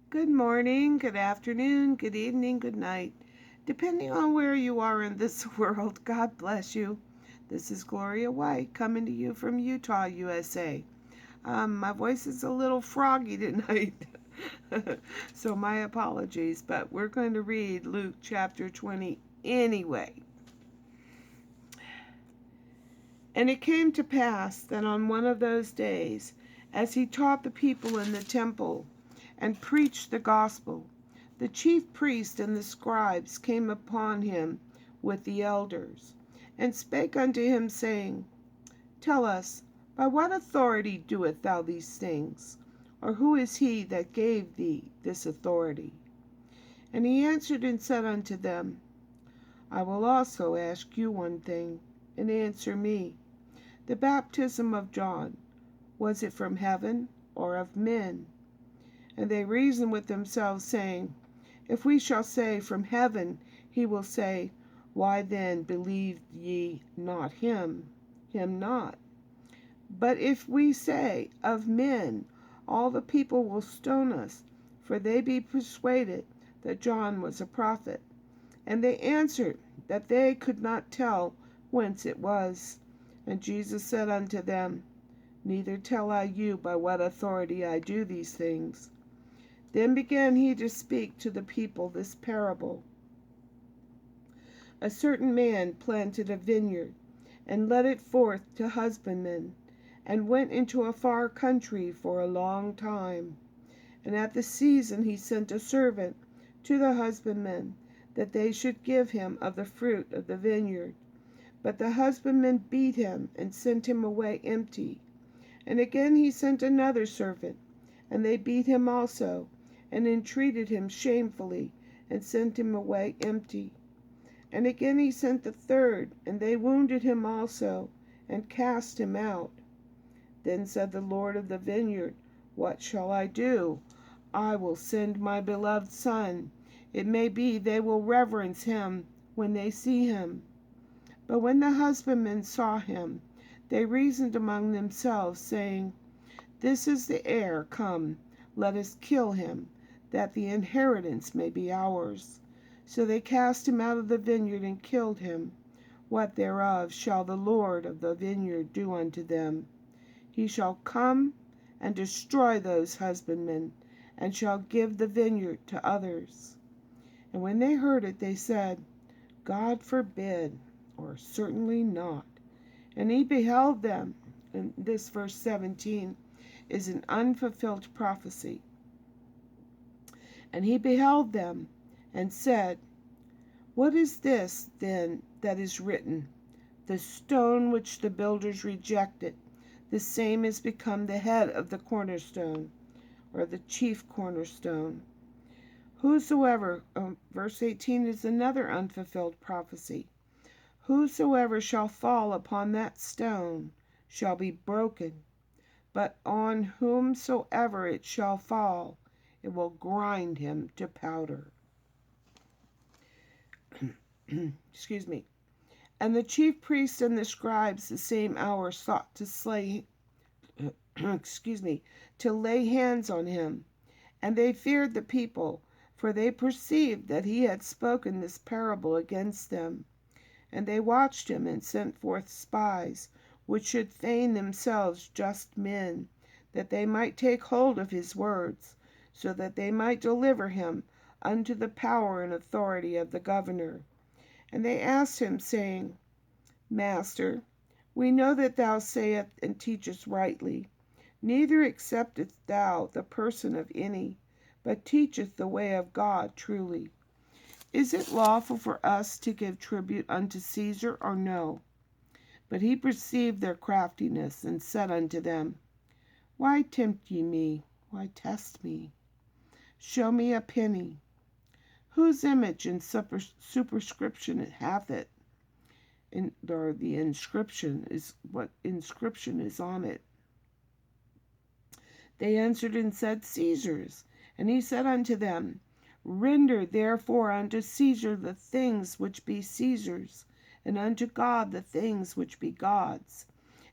Good morning, good afternoon, good evening, good night. Depending on where you are in this world, God bless you. This is Gloria White coming to you from Utah, USA. My voice is a little froggy tonight, so my apologies, but we're going to read Luke chapter 20 anyway. And it came to pass that on one of those days, as he taught the people in the temple and preached the gospel, the chief priests and the scribes came upon him with the elders, and spake unto him, saying, Tell us, by what authority doest thou these things? Or who is he that gave thee this authority? And he answered and said unto them, I will also ask you one thing, and answer me. The baptism of John, was it from heaven or of men? And they reasoned with themselves, saying, If we shall say, From heaven, he will say, Why then believed ye not him not? But if we say, Of men, all the people will stone us, for they be persuaded that John was a prophet. And they answered that they could not tell whence it was. And Jesus said unto them, Neither tell I you by what authority I do these things. Then began he to speak to the people this parable. A certain man planted a vineyard, and led it forth to husbandmen, and went into a far country for a long time. And at the season he sent a servant to the husbandmen, that they should give him of the fruit of the vineyard. But the husbandmen beat him, and sent him away empty. And again he sent another servant, and they beat him also, and entreated him shamefully, and sent him away empty. And again he sent the third, and they wounded him also, and cast him out. Then said the Lord of the vineyard, What shall I do? I will send my beloved Son. It may be they will reverence him when they see him. But when the husbandmen saw him, they reasoned among themselves, saying, This is the heir, come, let us kill him, that the inheritance may be ours. So they cast him out of the vineyard and killed him. What thereof shall the Lord of the vineyard do unto them? He shall come and destroy those husbandmen, and shall give the vineyard to others. And when they heard it, they said, God forbid, or certainly not. And he beheld them, and this verse 17 is an unfulfilled prophecy. And he beheld them, and said, What is this then that is written? The stone which the builders rejected, the same is become the head of the cornerstone, or the chief cornerstone. Whosoever, verse 18 is another unfulfilled prophecy. Whosoever shall fall upon that stone shall be broken, but on whomsoever it shall fall, it will grind him to powder. Excuse me. And the chief priests and the scribes the same hour sought to slay to lay hands on him. And they feared the people, for they perceived that he had spoken this parable against them. And they watched him, and sent forth spies, which should feign themselves just men, that they might take hold of his words, so that they might deliver him unto the power and authority of the governor. And they asked him, saying, Master, we know that thou sayest and teachest rightly, neither acceptest thou the person of any, but teachest the way of God truly. Is it lawful for us to give tribute unto Caesar, or no? But he perceived their craftiness, and said unto them, Why tempt ye me? Why test me? Show me a penny. Whose image and superscription hath it? Or the inscription is what inscription is on it. They answered and said, Caesar's. And he said unto them, Render therefore unto Caesar the things which be Caesar's, and unto God the things which be God's.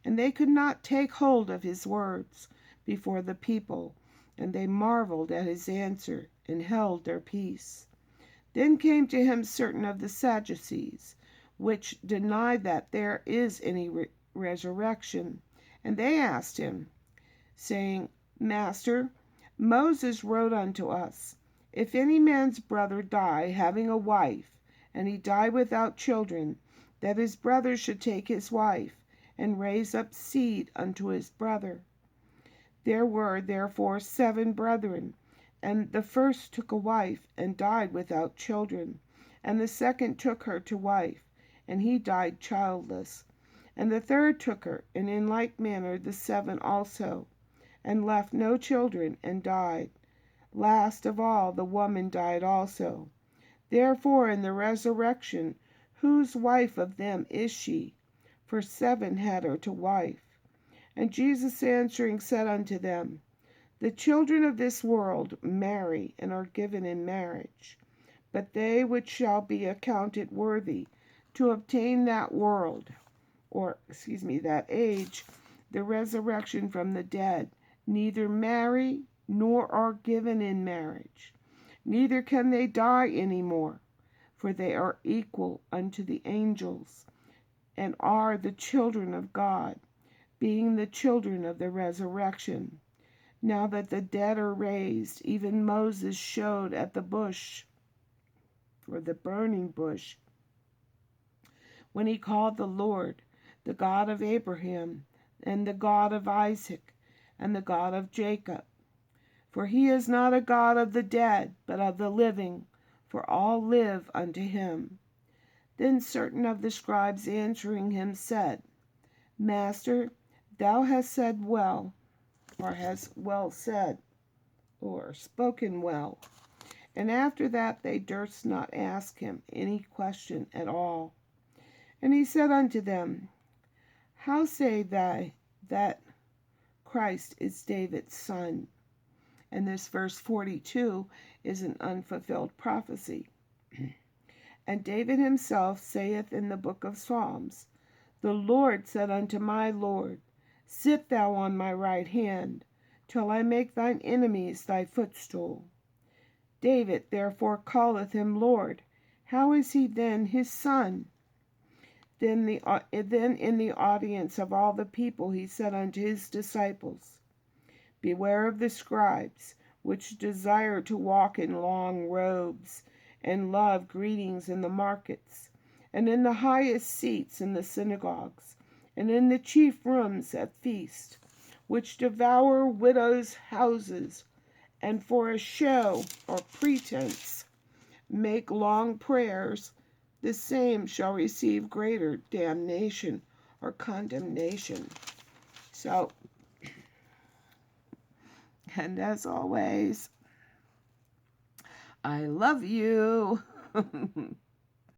And they could not take hold of his words before the people, And they marveled at his answer, and held their peace. Then came to him certain of the Sadducees, which deny that there is any resurrection. And they asked him, saying, Master, Moses wrote unto us, if any man's brother die having a wife, and he die without children, that his brother should take his wife, and raise up seed unto his brother. There were therefore 7 brethren, and the first took a wife, and died without children. And the second took her to wife, and he died childless. And the third took her, and in like manner the 7 also, and left no children, and died. Last of all the woman died also. Therefore in the resurrection, whose wife of them is she? For 7 had her to wife. And Jesus answering said unto them, the children of this world marry, and are given in marriage. But they which shall be accounted worthy to obtain that that age, the resurrection from the dead, neither marry nor are given in marriage, neither can they die any more, for they are equal unto the angels, and are the children of God, being the children of the resurrection. Now that the dead are raised, even Moses showed at the bush, or the burning bush, when he called the Lord, the God of Abraham, and the God of Isaac, and the God of Jacob. For he is not a God of the dead, but of the living, for all live unto him. Then certain of the scribes answering him said, Master, thou hast said well, or hast well said, or spoken well. And after that they durst not ask him any question at all. And he said unto them, how say they that Christ is David's son? And this verse 42 is an unfulfilled prophecy. And David himself saith in the book of Psalms, the Lord said unto my Lord, sit thou on my right hand, till I make thine enemies thy footstool. David therefore calleth him Lord. How is he then his son? Then in the audience of all the people he said unto his disciples, beware of the scribes, which desire to walk in long robes, and love greetings in the markets, and in the highest seats in the synagogues, and in the chief rooms at feast, which devour widows' houses, and for a show or pretense make long prayers. The same shall receive greater damnation or condemnation. So, and as always, I love you.